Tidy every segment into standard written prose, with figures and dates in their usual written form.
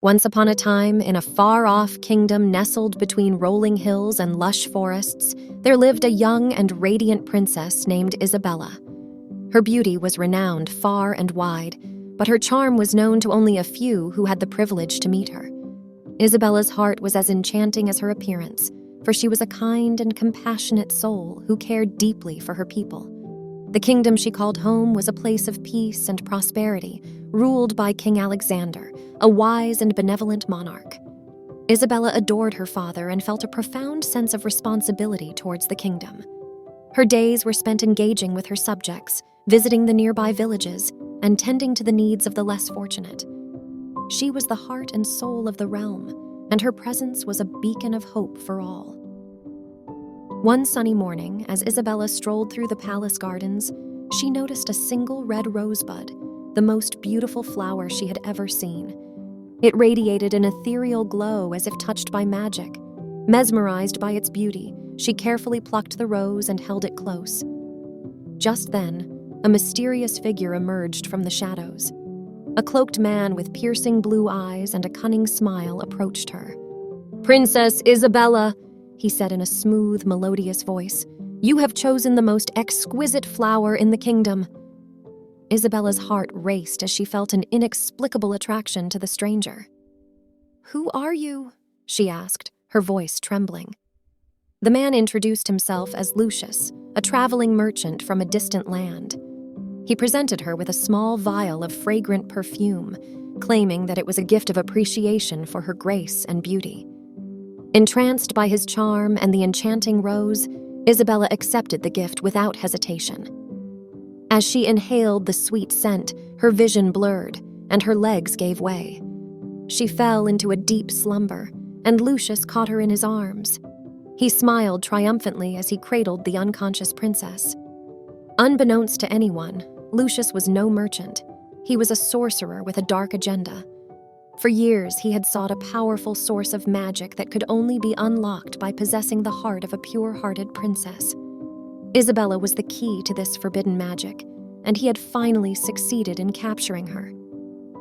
Once upon a time, in a far-off kingdom nestled between rolling hills and lush forests, there lived a young and radiant princess named Isabella. Her beauty was renowned far and wide, but her charm was known to only a few who had the privilege to meet her. Isabella's heart was as enchanting as her appearance, for she was a kind and compassionate soul who cared deeply for her people. The kingdom she called home was a place of peace and prosperity, ruled by King Alexander, a wise and benevolent monarch. Isabella adored her father and felt a profound sense of responsibility towards the kingdom. Her days were spent engaging with her subjects, visiting the nearby villages, and tending to the needs of the less fortunate. She was the heart and soul of the realm, and her presence was a beacon of hope for all. One sunny morning, as Isabella strolled through the palace gardens, she noticed a single red rosebud, the most beautiful flower she had ever seen. It radiated an ethereal glow as if touched by magic. Mesmerized by its beauty, she carefully plucked the rose and held it close. Just then, a mysterious figure emerged from the shadows. A cloaked man with piercing blue eyes and a cunning smile approached her. "Princess Isabella," he said in a smooth, melodious voice, "you have chosen the most exquisite flower in the kingdom." Isabella's heart raced as she felt an inexplicable attraction to the stranger. "Who are you?" she asked, her voice trembling. The man introduced himself as Lucius, a traveling merchant from a distant land. He presented her with a small vial of fragrant perfume, claiming that it was a gift of appreciation for her grace and beauty. Entranced by his charm and the enchanting rose, Isabella accepted the gift without hesitation. As she inhaled the sweet scent, her vision blurred, and her legs gave way. She fell into a deep slumber, and Lucius caught her in his arms. He smiled triumphantly as he cradled the unconscious princess. Unbeknownst to anyone, Lucius was no merchant. He was a sorcerer with a dark agenda. For years, he had sought a powerful source of magic that could only be unlocked by possessing the heart of a pure-hearted princess. Isabella was the key to this forbidden magic, and he had finally succeeded in capturing her.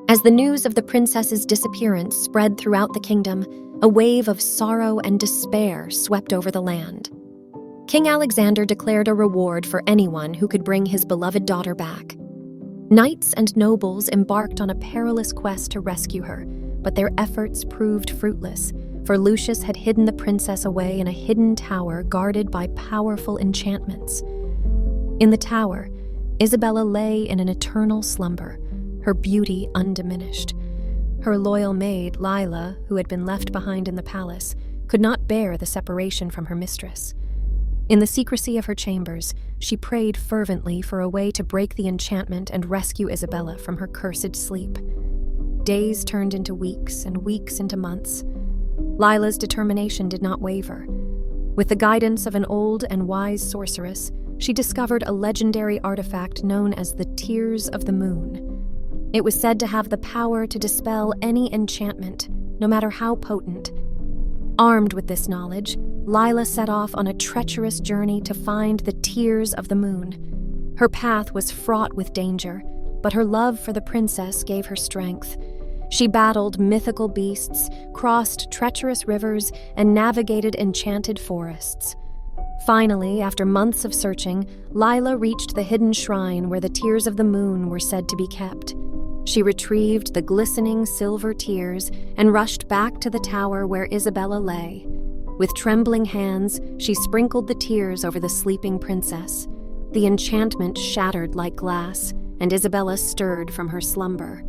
As the news of the princess's disappearance spread throughout the kingdom, a wave of sorrow and despair swept over the land. King Alexander declared a reward for anyone who could bring his beloved daughter back. Knights and nobles embarked on a perilous quest to rescue her, but their efforts proved fruitless, for Lucius had hidden the princess away in a hidden tower guarded by powerful enchantments. In the tower, Isabella lay in an eternal slumber, her beauty undiminished. Her loyal maid, Lila, who had been left behind in the palace, could not bear the separation from her mistress. In the secrecy of her chambers, she prayed fervently for a way to break the enchantment and rescue Isabella from her cursed sleep. Days turned into weeks and weeks into months. Lila's determination did not waver. With the guidance of an old and wise sorceress, she discovered a legendary artifact known as the Tears of the Moon. It was said to have the power to dispel any enchantment, no matter how potent. Armed with this knowledge, Lila set off on a treacherous journey to find the Tears of the Moon. Her path was fraught with danger, but her love for the princess gave her strength. She battled mythical beasts, crossed treacherous rivers, and navigated enchanted forests. Finally, after months of searching, Lila reached the hidden shrine where the Tears of the Moon were said to be kept. She retrieved the glistening silver tears and rushed back to the tower where Isabella lay. With trembling hands, she sprinkled the tears over the sleeping princess. The enchantment shattered like glass, and Isabella stirred from her slumber.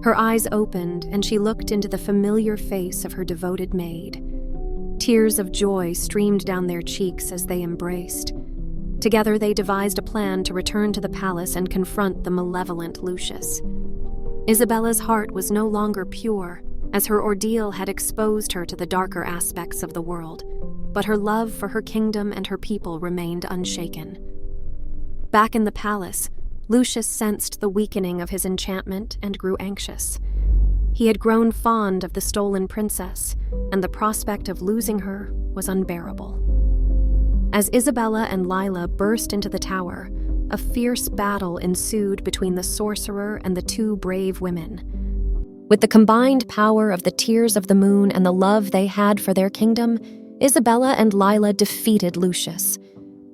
Her eyes opened, and she looked into the familiar face of her devoted maid. Tears of joy streamed down their cheeks as they embraced. Together they devised a plan to return to the palace and confront the malevolent Lucius. Isabella's heart was no longer pure, as her ordeal had exposed her to the darker aspects of the world, but her love for her kingdom and her people remained unshaken. Back in the palace, Lucius sensed the weakening of his enchantment and grew anxious. He had grown fond of the stolen princess, and the prospect of losing her was unbearable. As Isabella and Lila burst into the tower, a fierce battle ensued between the sorcerer and the two brave women. With the combined power of the tears of the moon and the love they had for their kingdom, Isabella and Lila defeated Lucius.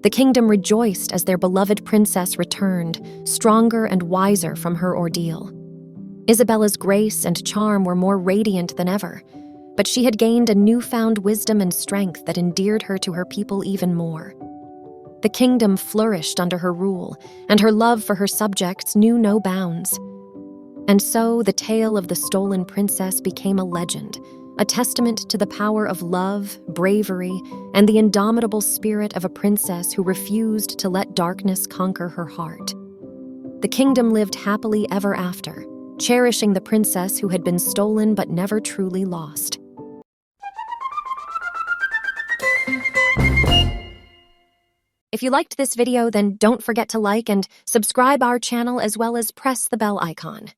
The kingdom rejoiced as their beloved princess returned, stronger and wiser from her ordeal. Isabella's grace and charm were more radiant than ever, but she had gained a newfound wisdom and strength that endeared her to her people even more. The kingdom flourished under her rule, and her love for her subjects knew no bounds. And so the tale of the stolen princess became a legend, a testament to the power of love, bravery, and the indomitable spirit of a princess who refused to let darkness conquer her heart. The kingdom lived happily ever after, cherishing the princess who had been stolen but never truly lost. If you liked this video, then don't forget to like and subscribe our channel as well as press the bell icon.